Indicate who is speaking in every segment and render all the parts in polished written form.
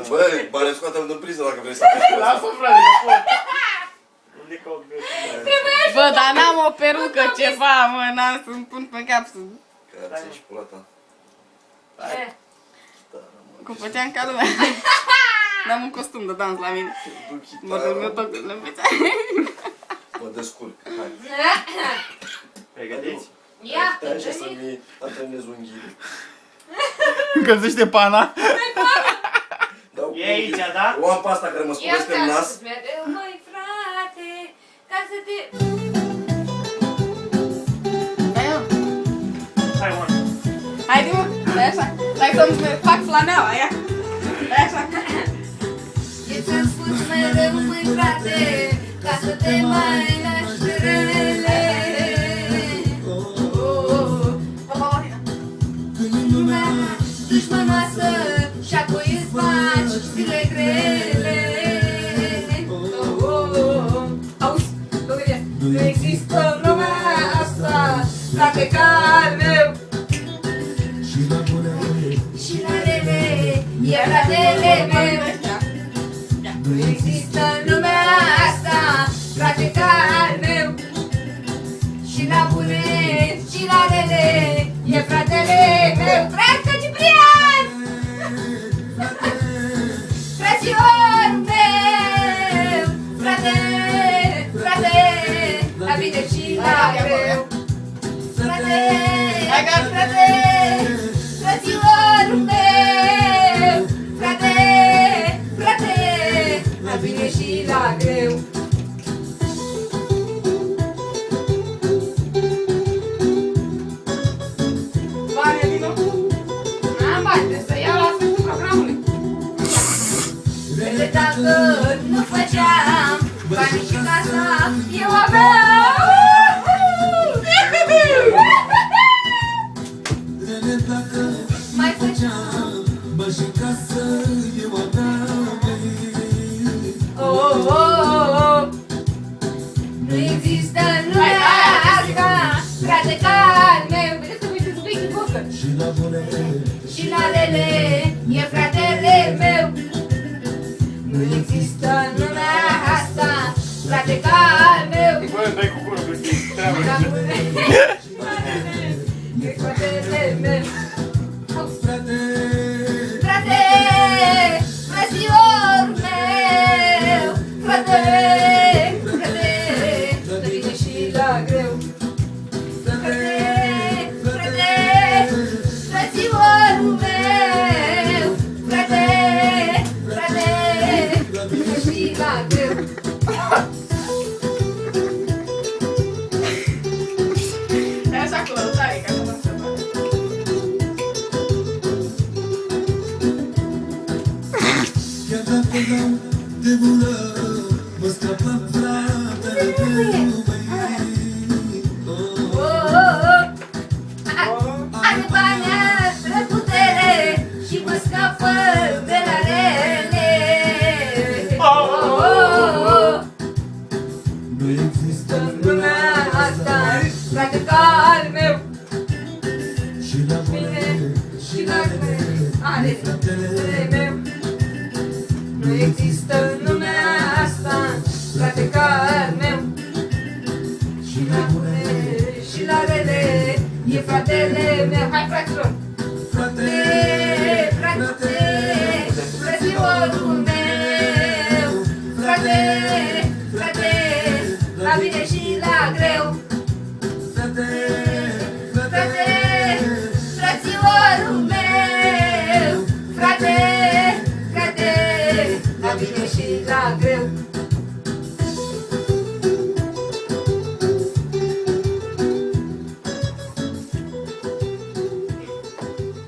Speaker 1: Băi, bare scoate-l din priză dacă vrei să
Speaker 2: Lasă, frate, că pot.
Speaker 3: Bă, dar n-am o perucă, ceva, mă, n-am să-mi pun pe cap să...
Speaker 1: Că ți-ai și pula ta.
Speaker 3: Cum făceam ca lumea. N-am un costum de dans la mine. Mă dă meu tot în picioare.
Speaker 1: Mă descurc, hai.
Speaker 2: Pregătiți?
Speaker 4: Ia,
Speaker 1: Stai așa să-mi antrenez unghiile.
Speaker 2: Încălzește pana.
Speaker 1: Dau
Speaker 2: E aici, da?
Speaker 1: o am pe asta care mă spulesc în nas.
Speaker 4: mereu, măi, frate, ca să te...
Speaker 3: Hai, mă.
Speaker 2: Hai, mă.
Speaker 3: Haide, mă, stai așa. Stai să-mi fac flaneaua, ia. Stai așa.
Speaker 4: Eu ți-am spus mereu, măi, frate, ca să te mai lași de rele. Lumea dușmănoasă și apoi îți faci zile grele. Auzi, Băgăria, nu există în lumea asta frate ca al meu. Și la rele e fratele meu. Nu există în lumea asta frate ca al meu. Și la bune și la rele e fratele meu. Frate Ciprian! Frațiorul meu! Frate, frate, la bine și la greu. Frate, frate, frațiorul meu! Frate, frate, la bine și la greu.
Speaker 3: Bani, vino.
Speaker 4: N-am bani, trebuie să iau la sfârșitul programului. Vede dacă nu făceam banii și casa, eu aveam. Mai făceam
Speaker 5: bani și casă, eu aveam.
Speaker 4: Oh, oh, oh, oh. Nu există în lumea asta frate ca al meu. Vedeți că uite subiect în bocă.
Speaker 5: Și la bune,
Speaker 4: Și la rele e fratele meu. Nu există în lumea asta frate ca al meu.
Speaker 2: Bă, dai cu curul, că știi treaba.
Speaker 4: La bune și la rele e fratele meu.
Speaker 5: frate,
Speaker 4: Frate, frățiorul meu. Frate, frate, la bine și la greu. Frate, frate, frățiorul meu. Frate, frate, la bine și la greu.
Speaker 3: Stai așa cu lăutare, ca să nu se vadă.
Speaker 5: chiar dacă dau de gură, mă scapă fratele meu, băi.
Speaker 4: Oh, oh, oh. Are bani, are putere și mă scapă de la rele. Oh, oh, oh.
Speaker 5: Nu există
Speaker 4: În lumea asta, frate ca al meu.
Speaker 5: și la bune,
Speaker 4: Bine și la greu, are fratele meu. Nu există în lumea asta frate ca al meu. Și la bune și la rele e fratele meu. Hai, fraților!
Speaker 5: frate,
Speaker 4: Frate, frățiorul meu. Frate, frate, la bine și la greu.
Speaker 5: frate,
Speaker 4: Frate, frățiorul meu. Frate, frate, la bine și la greu.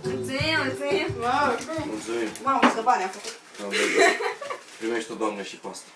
Speaker 4: Mulțumim, mulțumim.
Speaker 3: Mamă,
Speaker 1: Mulțumim.
Speaker 3: mamă, ce bani am făcut.
Speaker 1: Primești-o, Doamne, și pe asta.